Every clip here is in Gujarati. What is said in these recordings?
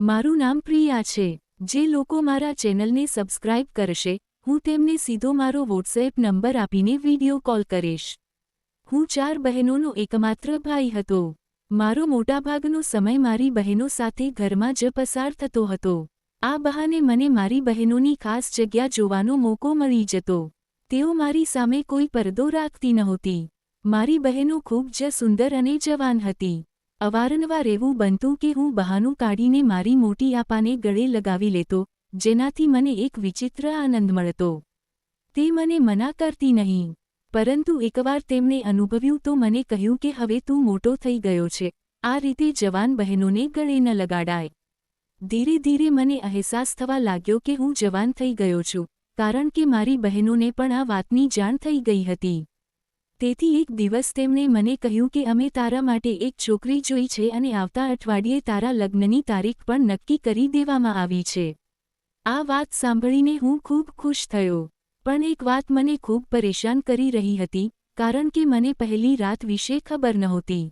મારું નામ પ્રિયા છે। જે લોકો મારા ચેનલને સબસ્ક્રાઇબ કરશે, હું તેમને સીધો મારો વોટ્સએપ નંબર આપીને વિડિયો કોલ કરીશ। હું 4 બહેનોનો એકમાત્ર ભાઈ હતો। મારો મોટાભાગનો સમય મારી બહેનો સાથે ઘરમાં જ પસાર થતો હતો। આ બહાને મને મારી બહેનોની ખાસ જગ્યા જોવાનો મોકો મળી જતો। તેઓ મારી સામે કોઈ પડદો રાખતી નહોતી। મારી બહેનો ખૂબ જ સુંદર અને જવાન હતી। અવારનવાર એવું બનતું કે હું બહાનું કાઢીને મારી મોટી આપાને ગળે લગાવી લેતો, જેનાથી મને એક વિચિત્ર આનંદ મળતો। તે મને મના કરતી નહીં, પરંતુ એકવાર તેમણે અનુભવ્યું તો મને કહ્યું કે હવે તું મોટો થઈ ગયો છે, આ રીતે જવાન બહેનોને ગળે ન લગાડાય। ધીરે ધીરે મને અહેસાસ થવા લાગ્યો કે હું જવાન થઈ ગયો છું, કારણ કે મારી બહેનોને પણ આ વાતની જાણ થઈ ગઈ હતી। તેથી એક દિવસ તેમણે મને કહ્યું કે અમે તારા માટે એક છોકરી જોઈ છે અને આવતા અઠવાડિયે તારા લગ્નની તારીખ પણ નક્કી કરી દેવામાં આવી છે। આ વાત સાંભળીને હું ખૂબ ખુશ થયો, પણ એક વાત મને ખૂબ પરેશાન કરી રહી હતી, કારણ કે મને પહેલી રાત વિશે ખબર નહોતી।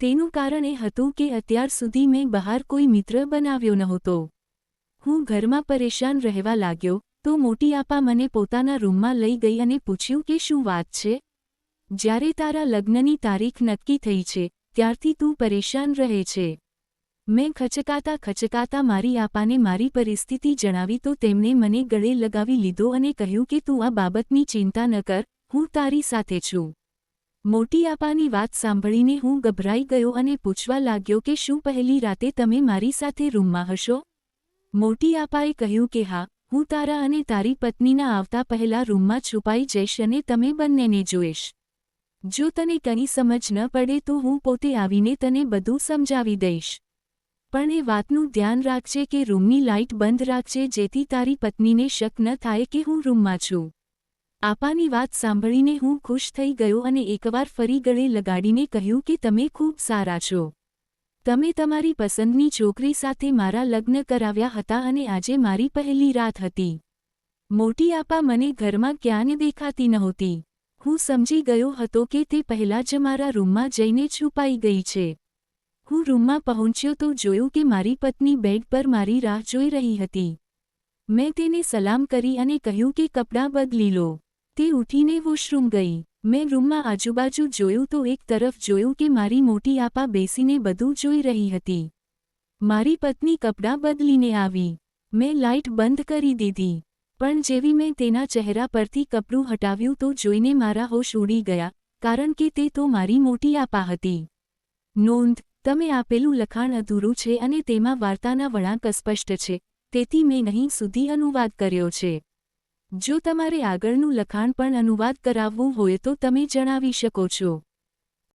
તેનું કારણ એ હતું કે અત્યાર સુધી મેં બહાર કોઈ મિત્ર બનાવ્યો નહોતો। હું ઘરમાં પરેશાન રહેવા લાગ્યો, તો મોટી આપા મને પોતાના રૂમમાં લઈ ગઈ અને પૂછ્યું કે શું વાત છે? જ્યારે તારા લગ્નની તારીખ નક્કી થઈ છે, ત્યારથી તું પરેશાન રહે છે। મેં ખચકાતા મારી આપાને મારી પરિસ્થિતિ જણાવી તો તેમણે મને ગળે લગાવી લીધો અને કહ્યું કે તું આ બાબતની ચિંતા ન કર, હું તારી સાથે છું। મોટી આપાની વાત સાંભળીને હું ગભરાઈ ગયો અને પૂછવા લાગ્યો કે શું પહેલી રાતે તમે મારી સાથે રૂમમાં હશો? મોટી આપાએ કહ્યું કે હા, હું તારા અને તારી પત્નીના આવતા પહેલા રૂમમાં છુપાઈ જઈશ અને તમે બંનેને જોઈશ। જો તને કંઈ સમજ ન પડે તો હું પોતે આવીને તને બધું સમજાવી દઈશ। પણ એ વાતનું ધ્યાન રાખજે કે રૂમની લાઇટ બંધ રાખજે જેથી તારી પત્નીને શક ન થાય કે હું રૂમમાં છું। આપાની વાત સાંભળીને હું ખુશ થઈ ગયો અને એકવાર ફરી ગળે લગાડીને કહ્યું કે તમે ખૂબ સારા છો। તમે તમારી પસંદની છોકરી સાથે મારા લગ્ન કરાવ્યા હતા અને આજે મારી પહેલી રાત હતી। મોટી આપા મને ઘરમાં ક્યાંય દેખાતી નહોતી। હું સમજી ગયો હતો કે તે પહેલાં જ મારા રૂમમાં જઈને છુપાઈ ગઈ છે। હું રૂમમાં પહોંચ્યો તો જોયું કે મારી પત્ની બેડ પર મારી રાહ જોઈ રહી હતી। મેં તેને સલામ કરી અને કહ્યું કે કપડાં બદલી લો। તે ઉઠીને વોશરૂમ ગઈ। મેં રૂમમાં આજુબાજુ જોયું તો એક તરફ જોયું કે મારી મોટી આપા બેસીને બધું જોઈ રહી હતી। મારી પત્ની કપડાં બદલીને આવી। મેં લાઇટ બંધ કરી દીધી, પણ જેવી મેં તેના ચહેરા પરથી કપડું હટાવ્યું તો જોઈને મારા હોશ ઉડી ગયા, કારણ કે તે તો મારી મોટી આપા હતી। નોંધ: તમે આપેલું લખાણ અધૂરું છે અને તેમાં વાર્તાના વળાંક અસ્પષ્ટ છે, તેથી મેં અહીં સુધી અનુવાદ કર્યો છે। જો તમારે આગળનું લખાણ પણ અનુવાદ કરાવવું હોય તો તમે જણાવી શકો છો।